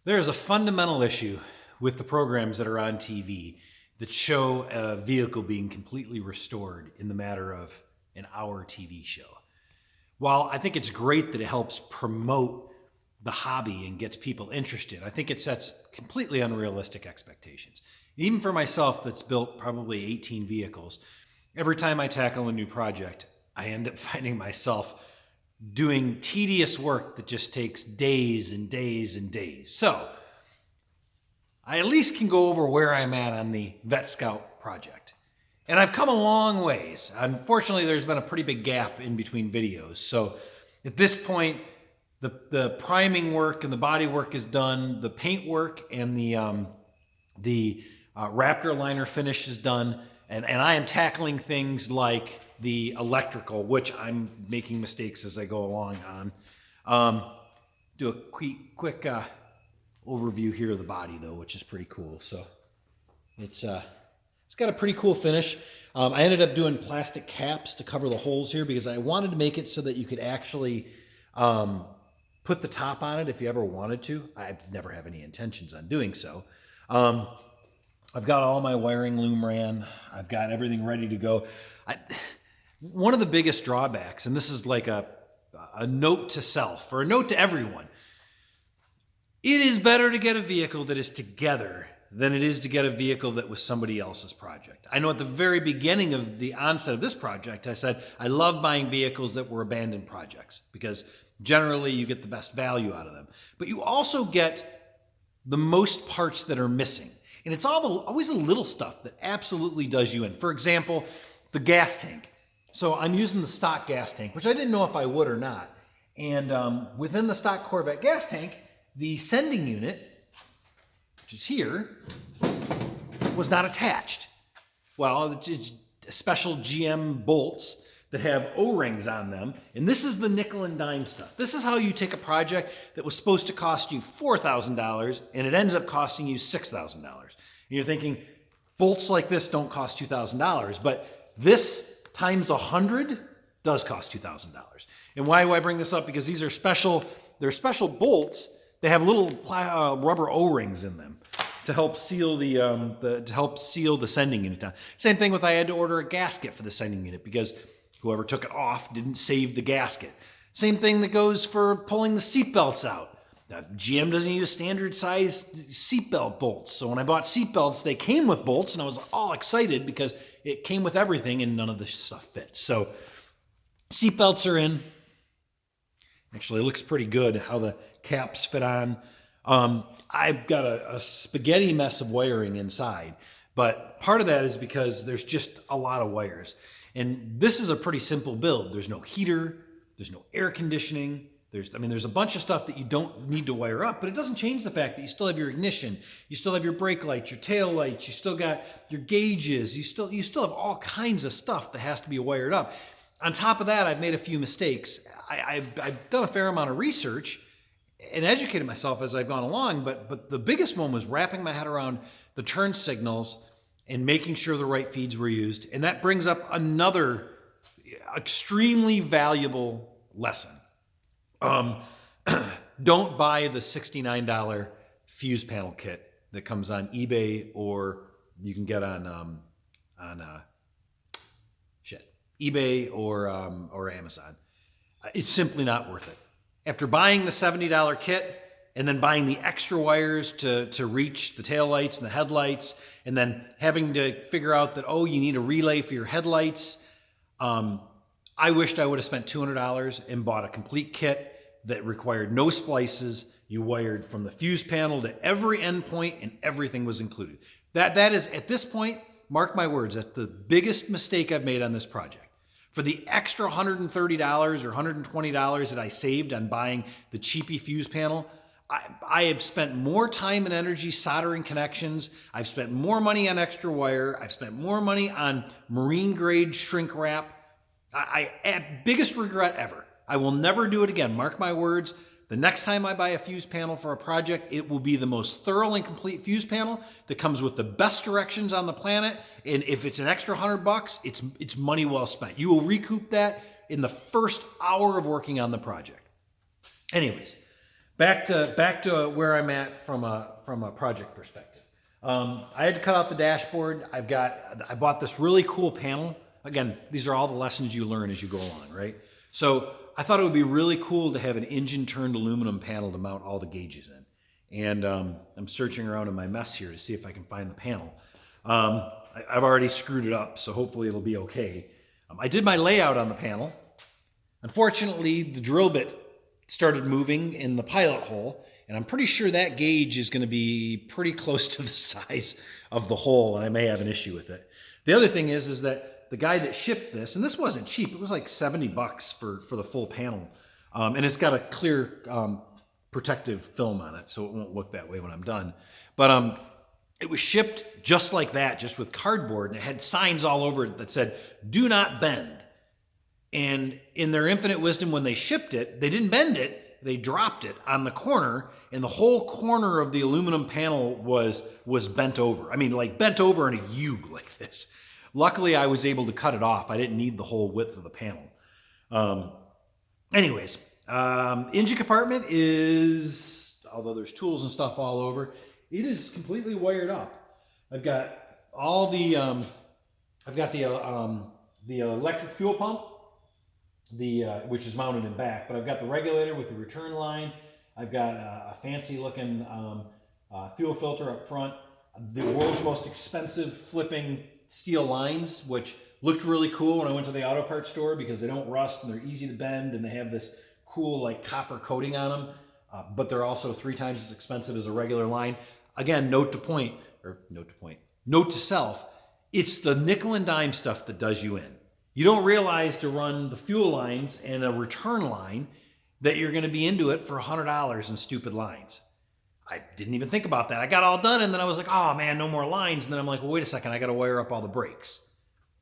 There's a fundamental issue with the programs that are on TV that show a vehicle being completely restored in the matter of an hour TV show. While I think it's great that it helps promote the hobby and gets people interested, I think it sets completely unrealistic expectations. Even for myself that's built probably 18 vehicles, every time I tackle a new project, I end up finding myself doing tedious work that just takes days and days and days. So I at least can go over where I'm at on the Vette Scout project. And I've come a long ways. Unfortunately, there's been a pretty big gap in between videos. So at this point, the priming work and the body work is done. The paint work and the Raptor liner finish is done. And I am tackling things like the electrical, which I'm making mistakes as I go along on. Do a quick overview here of the body, though, which is pretty cool. So it's got a pretty cool finish. I ended up doing plastic caps to cover the holes here because I wanted to make it so that you could actually put the top on it if you ever wanted to. I never have any intentions on doing so. I've got all my wiring loom ran. I've got everything ready to go. One of the biggest drawbacks, and this is like a note to self or a note to everyone, it is better to get a vehicle that is together than it is to get a vehicle that was somebody else's project. I know at the very beginning of the onset of this project, I said I love buying vehicles that were abandoned projects because generally you get the best value out of them. But you also get the most parts that are missing. And it's always the little stuff that absolutely does you in. For example, the gas tank. So I'm using the stock gas tank, which I didn't know if I would or not. And within the stock Corvette gas tank, the sending unit, which is here, was not attached. Well, it's special GM bolts that have O-rings on them. And this is the nickel and dime stuff. This is how you take a project that was supposed to cost you $4,000 and it ends up costing you $6,000. And you're thinking, bolts like this don't cost $2,000, but this times 100 does cost $2,000. And why do I bring this up? Because these are special, they're special bolts. They have little rubber O-rings in them to help seal the sending unit down. Same thing with I had to order a gasket for the sending unit because whoever took it off didn't save the gasket. Same thing that goes for pulling the seat belts out. Now, GM doesn't use standard size seatbelt bolts. So when I bought seat belts, they came with bolts and I was all excited because it came with everything and none of the stuff fits. So seat belts are in. Actually, it looks pretty good how the caps fit on. I've got a spaghetti mess of wiring inside, but part of that is because there's just a lot of wires. And this is a pretty simple build. There's no heater, there's no air conditioning. There's a bunch of stuff that you don't need to wire up, but it doesn't change the fact that you still have your ignition, you still have your brake lights, your tail lights, you still got your gauges, you still have all kinds of stuff that has to be wired up. On top of that, I've made a few mistakes. I've done a fair amount of research and educated myself as I've gone along, but the biggest one was wrapping my head around the turn signals and making sure the right feeds were used. And that brings up another extremely valuable lesson. Don't buy the $69 fuse panel kit that comes on eBay or you can get on eBay or Amazon. It's simply not worth it. After buying the $70 kit and then buying the extra wires to reach the taillights and the headlights, and then having to figure out that, oh, you need a relay for your headlights. I wished I would have spent $200 and bought a complete kit that required no splices. You wired from the fuse panel to every endpoint and everything was included. That is, at this point, mark my words, that's the biggest mistake I've made on this project. For the extra $130 or $120 that I saved on buying the cheapy fuse panel, I have spent more time and energy soldering connections. I've spent more money on extra wire. I've spent more money on marine grade shrink wrap. Biggest regret ever. I will never do it again. Mark my words. The next time I buy a fuse panel for a project, it will be the most thorough and complete fuse panel that comes with the best directions on the planet. And if it's an extra $100, it's money well spent. You will recoup that in the first hour of working on the project. Anyways, back to where I'm at from a project perspective. I had to cut out the dashboard. I bought this really cool panel. Again, these are all the lessons you learn as you go along, right? So I thought it would be really cool to have an engine-turned aluminum panel to mount all the gauges in. And I'm searching around in my mess here to see if I can find the panel. I've already screwed it up, so hopefully it'll be okay. I did my layout on the panel. Unfortunately, the drill bit started moving in the pilot hole, and I'm pretty sure that gauge is going to be pretty close to the size of the hole, and I may have an issue with it. The other thing is that the guy that shipped this, and this wasn't cheap, it was like $70 for the full panel, and it's got a clear protective film on it, so it won't look that way when I'm done. But it was shipped just like that, just with cardboard, and it had signs all over it that said, "Do not bend." And in their infinite wisdom, when they shipped it, they didn't bend it, they dropped it on the corner, and the whole corner of the aluminum panel was bent over. I mean, like bent over in a U like this. Luckily, I was able to cut it off. I didn't need the whole width of the panel. Anyways, engine compartment is, although there's tools and stuff all over, it is completely wired up. I've got all the, the electric fuel pump, which is mounted in back, but I've got the regulator with the return line. I've got a fancy looking fuel filter up front. The world's most expensive flipping steel lines, which looked really cool when I went to the auto parts store because they don't rust and they're easy to bend and they have this cool like copper coating on them, but they're also 3 times as expensive as a regular line. Again, note to self, it's the nickel and dime stuff that does you in. You don't realize to run the fuel lines and a return line that you're going to be into it for $100 in stupid lines. I didn't even think about that. I got all done and then I was like, oh man, no more lines. And then I'm like, well, wait a second, I got to wire up all the brakes.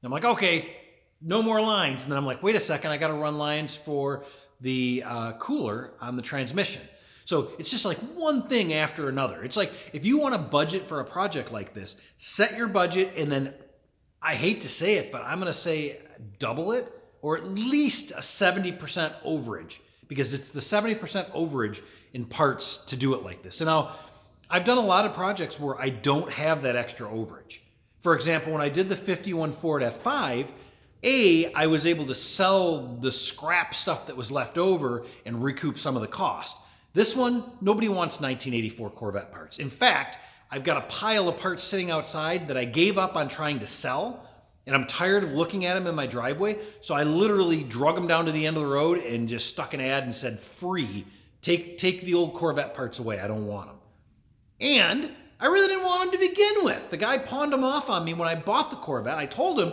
And I'm like, okay, no more lines. And then I'm like, wait a second, I got to run lines for the cooler on the transmission. So it's just like one thing after another. It's like if you want to budget for a project like this, set your budget and then, I hate to say it, but I'm going to say double it or at least a 70% overage because it's the 70% overage in parts to do it like this. So now I've done a lot of projects where I don't have that extra overage. For example, when I did the 51 Ford F5, I was able to sell the scrap stuff that was left over and recoup some of the cost. This one, nobody wants 1984 Corvette parts. In fact, I've got a pile of parts sitting outside that I gave up on trying to sell, and I'm tired of looking at them in my driveway, so I literally drug them down to the end of the road and just stuck an ad and said, free, take the old Corvette parts away, I don't want them. And I really didn't want them to begin with. The guy pawned them off on me when I bought the Corvette. I told him,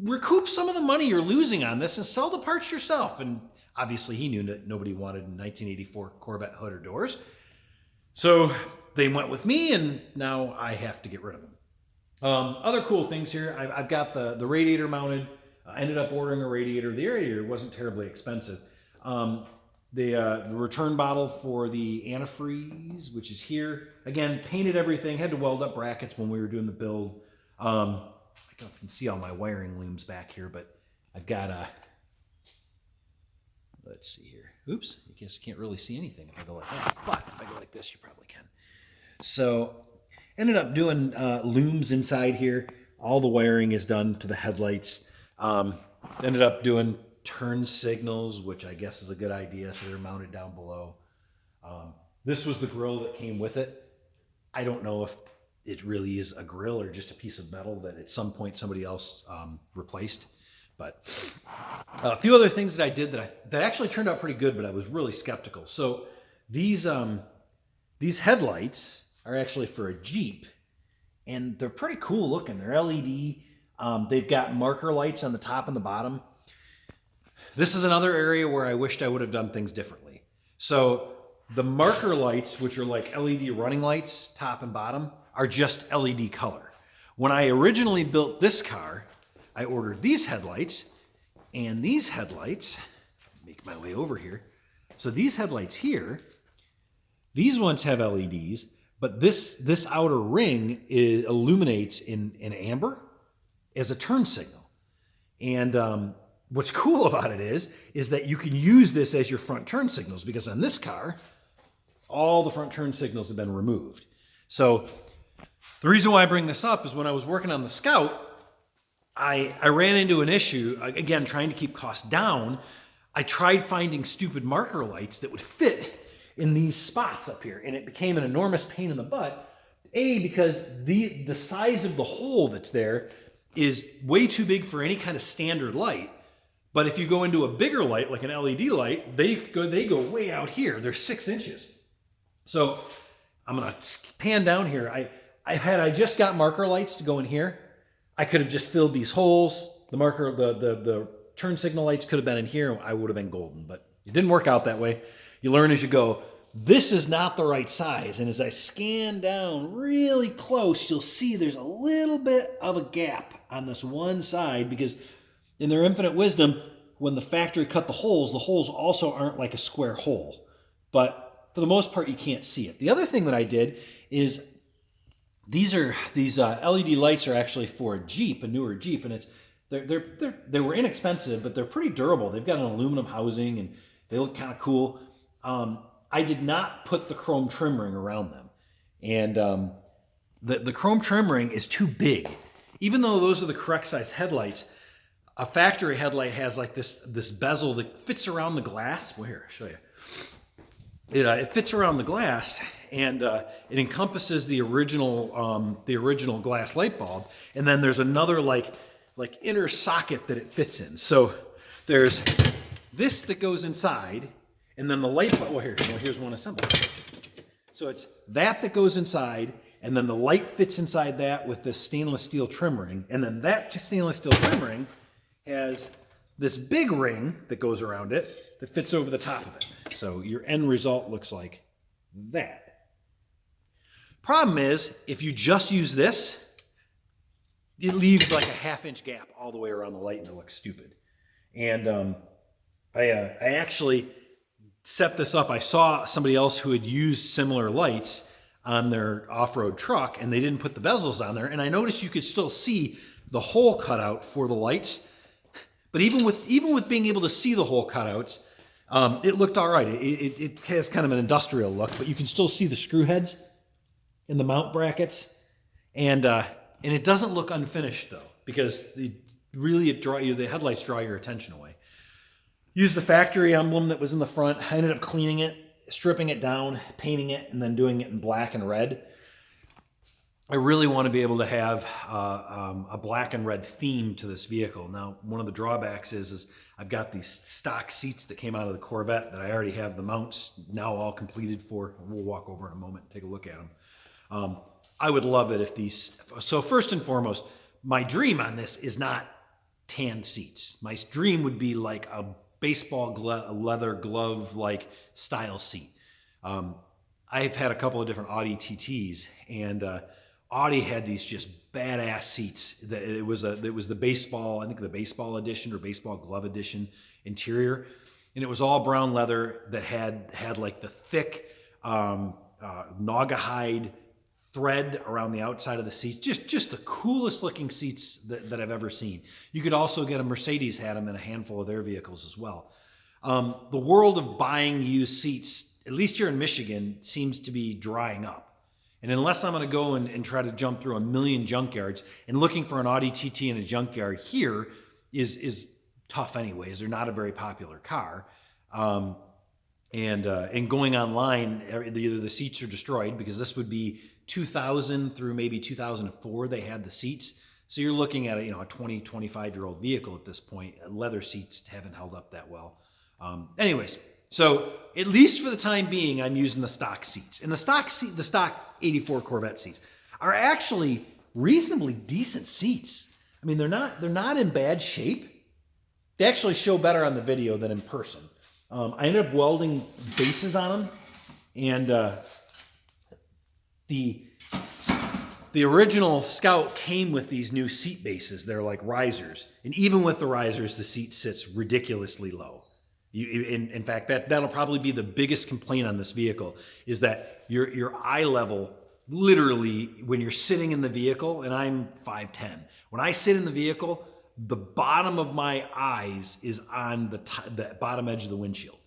recoup some of the money you're losing on this and sell the parts yourself. And obviously he knew that nobody wanted 1984 Corvette hood or doors. So they went with me and now I have to get rid of them. Other cool things here, I've got the radiator mounted. I ended up ordering a radiator. The radiator wasn't terribly expensive. The return bottle for the antifreeze, which is here. Again, painted everything, had to weld up brackets when we were doing the build. I don't know if you can see all my wiring looms back here, but I've got let's see here. Oops, I guess you can't really see anything if I go like that. But if I go like this, you probably can. So ended up doing looms inside here. All the wiring is done to the headlights. Ended up doing turn signals, which I guess is a good idea. So they're mounted down below. This was the grill that came with it. I don't know if it really is a grill or just a piece of metal that at some point somebody else replaced. But a few other things that I did that actually turned out pretty good, but I was really skeptical. So these headlights are actually for a Jeep, and they're pretty cool looking. They're LED. They've got marker lights on the top and the bottom. This is another area where I wished I would have done things differently. So the marker lights, which are like LED running lights, top and bottom, are just LED color. When I originally built this car, I ordered these headlights and these headlights. Make my way over here. So these headlights here, these ones have LEDs, but this outer ring illuminates in amber as a turn signal. And what's cool about it is that you can use this as your front turn signals, because on this car, All the front turn signals have been removed. So the reason why I bring this up is when I was working on the Scout, I ran into an issue, again, trying to keep costs down. I tried finding stupid marker lights that would fit in these spots up here, and it became an enormous pain in the butt. Because the size of the hole that's there is way too big for any kind of standard light. But if you go into a bigger light, like an LED light, they go way out here. They're 6 inches. So I'm gonna pan down here. I just got marker lights to go in here. I could have just filled these holes. The marker, the turn signal lights could have been in here. I would have been golden, but it didn't work out that way. You learn as you go. This is not the right size. And as I scan down really close, you'll see there's a little bit of a gap on this one side because in their infinite wisdom, when the factory cut the holes also aren't like a square hole. But for the most part, you can't see it. The other thing that I did is these LED lights are actually for a Jeep, a newer Jeep, and they were inexpensive, but they're pretty durable. They've got an aluminum housing and they look kind of cool. I did not put the chrome trim ring around them. And the chrome trim ring is too big. Even though those are the correct size headlights, a factory headlight has like this bezel that fits around the glass. Well, here, I'll show you. It fits around the glass, and it encompasses the original glass light bulb. And then there's another like inner socket that it fits in. So there's this that goes inside, and then the light bulb, here's one assembled. So it's that goes inside, and then the light fits inside that with this stainless steel trim ring. And then that stainless steel trim ring has this big ring that goes around it that fits over the top of it. So your end result looks like that. Problem is, if you just use this, it leaves like a 1/2 inch gap all the way around the light and it looks stupid. And I actually set this up. I saw somebody else who had used similar lights on their off-road truck, and they didn't put the bezels on there. And I noticed you could still see the hole cutout for the lights. But even with being able to see the hole cutouts, it looked all right. It has kind of an industrial look, but you can still see the screw heads in the mount brackets, and it doesn't look unfinished though, because the headlights draw your attention away. Used the factory emblem that was in the front. I ended up cleaning it, stripping it down, painting it, and then doing it in black and red. I really want to be able to have a black and red theme to this vehicle. Now, one of the drawbacks is I've got these stock seats that came out of the Corvette that I already have the mounts now all completed for. We'll walk over in a moment and take a look at them. I would love it if so first and foremost, my dream on this is not tan seats. My dream would be like a baseball leather glove like style seat. I've had a couple of different Audi TTs, and Audi had these just badass seats. It was the baseball, I think the baseball edition or baseball glove edition interior, and it was all brown leather that had like the thick Naugahyde thread around the outside of the seats. Just the coolest looking seats that I've ever seen. You could also get Mercedes had them in a handful of their vehicles as well. The world of buying used seats, at least here in Michigan, seems to be drying up. And unless I'm going to go and try to jump through a million junkyards, and looking for an Audi TT in a junkyard here is tough anyways. They're not a very popular car. And going online, either the seats are destroyed, because this would be 2000 through maybe 2004 they had the seats. So you're looking at a 20, 25-year-old vehicle at this point. Leather seats haven't held up that well. Anyways, so at least for the time being, I'm using the stock seats. And the stock 84 Corvette seats are actually reasonably decent seats. I mean, they're not in bad shape. They actually show better on the video than in person. I ended up welding bases on them, and the original Scout came with these new seat bases. They're like risers, and even with the risers, the seat sits ridiculously low. In fact, that'll probably be the biggest complaint on this vehicle, is that your eye level, literally, when you're sitting in the vehicle, and I'm 5'10", when I sit in the vehicle, the bottom of my eyes is on the bottom edge of the windshield.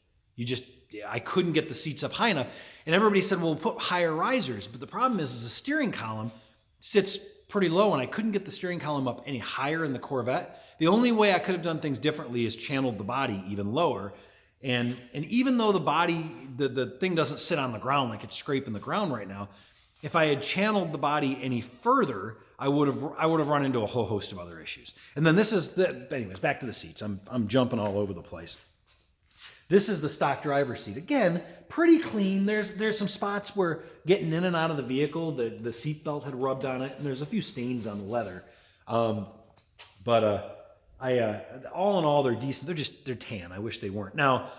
I couldn't get the seats up high enough. And everybody said, well, we'll put higher risers. But the problem is the steering column sits pretty low, and I couldn't get the steering column up any higher in the Corvette. The only way I could have done things differently is channeled the body even lower. And even though the body, the thing doesn't sit on the ground like it's scraping the ground right now, if I had channeled the body any further, I would have run into a whole host of other issues. And then this is anyways, back to the seats. I'm jumping all over the place. This is the stock driver's seat. Again, pretty clean. There's some spots where getting in and out of the vehicle, the seat belt had rubbed on it, and there's a few stains on the leather. But all in all, they're decent. They're tan. I wish they weren't. Now,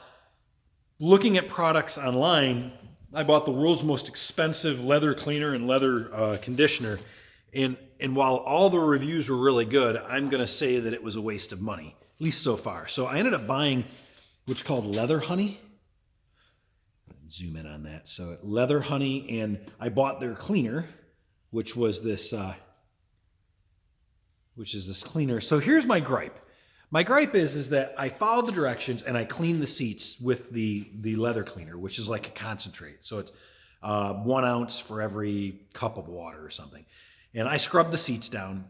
looking at products online, I bought the world's most expensive leather cleaner and leather conditioner, and while all the reviews were really good, I'm going to say that it was a waste of money, at least so far. So I ended up buying what's called Leather Honey. Zoom in on that. So Leather Honey, and I bought their cleaner, which was this cleaner. So here's my gripe. My gripe is that I followed the directions and I cleaned the seats with the leather cleaner, which is like a concentrate. So it's 1 ounce for every cup of water or something. And I scrubbed the seats down,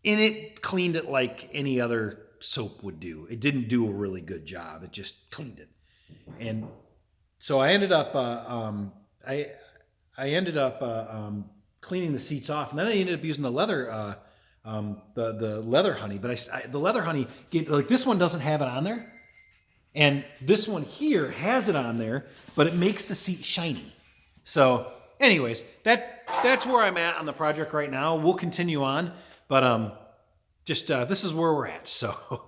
and it cleaned it like any other soap would do. It didn't do a really good job. It just cleaned it. And so I ended up cleaning the seats off, and then I ended up using the leather the Leather Honey. But the Leather Honey gave, like, this one doesn't have it on there, and this one here has it on there, but it makes the seat shiny. So anyways, that's where I'm at on the project right now. We'll continue on, but this is where we're at. So